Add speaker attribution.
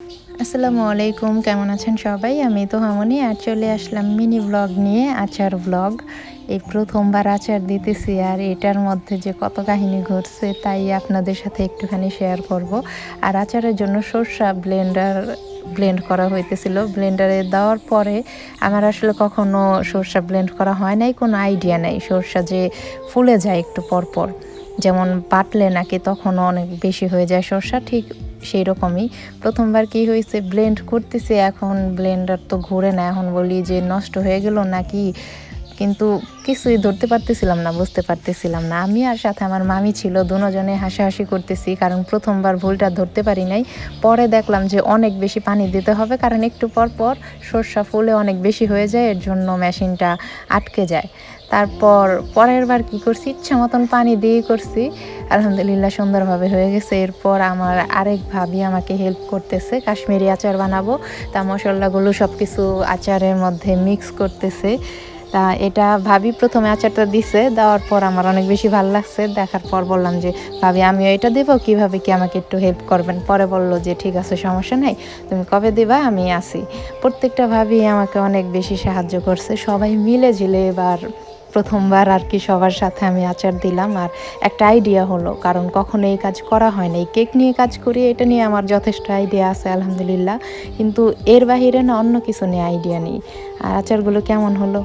Speaker 1: আসসালামু আলাইকুম, কেমন আছেন সবাই? আমি তোহামনি আর চলে আসলাম মিনি ব্লগ নিয়ে, আচার ব্লগ। এই প্রথমবার আচার দিতেছি আর এটার মধ্যে যে কত কাহিনী ঘটছে তাই আপনাদের সাথে একটুখানি শেয়ার করব। আর আচারের জন্য সরষা ব্লেন্ড করা হইতেছিল। ব্লেন্ডারে দেওয়ার পরে আমার আসলে কখনো সরষা ব্লেন্ড করা হয় নাই, কোনো আইডিয়া নাই সরষা যে ফুলে যায় একটু পরপর, যেমন বাটলে নাকি তখনও অনেক বেশি হয়ে যায় সরষা, ঠিক সেই রকমই। প্রথমবার কি হয়েছে, ব্লেন্ড করতেছি, এখন ব্লেন্ডার তো ঘুরে না, এখন বলি যে নষ্ট হয়ে গেল নাকি, কিন্তু কিছুই ধরতে পারতেছিলাম না, বুঝতে পারতেছিলাম না। আমি আর সাথে আমার মামি ছিল, দুজনে হাসাহাসি করতেছি, কারণ প্রথমবার ভুলটা ধরতে পারি নাই। পরে দেখলাম যে অনেক বেশি পানি দিতে হবে, কারণ একটু পর পর সরষা ফুলে অনেক বেশি হয়ে যায়, এর জন্য মেশিনটা আটকে যায়। তারপর পরের বার কী করছি, ইচ্ছা মতন পানি দিয়ে করছি, আলহামদুলিল্লাহ সুন্দরভাবে হয়ে গেছে। এরপর আমার আরেক ভাবি আমাকে হেল্প করতেছে, কাশ্মীরি আচার বানাবো, তা মশলাগুলো সব কিছু আচারের মধ্যে মিক্স করতেছে। তা এটা ভাবি প্রথমে আচারটা দিছে, দেওয়ার পর আমার অনেক বেশি ভালো লাগছে। দেখার পর বললাম যে ভাবি আমিও এটা দেবো, কীভাবে কি আমাকে একটু হেল্প করবেন? পরে বলল যে ঠিক আছে, সমস্যা নেই, তুমি কবে দিবা, আমি আসি। প্রত্যেকটা ভাবি আমাকে অনেক বেশি সাহায্য করছে, সবাই মিলে ঝিলে এবার প্রথমবার আর কি সবার সাথে আমি আচার দিলাম। আর একটা আইডিয়া হলো, কারণ কখনো এই কাজ করা হয় না। এই কেক নিয়ে কাজ করি, এটা নিয়ে আমার যথেষ্ট আইডিয়া আছে আলহামদুলিল্লাহ, কিন্তু এর বাহিরে না অন্য কিছু নিয়ে আইডিয়া নেই। আর আচারগুলো কেমন হলো?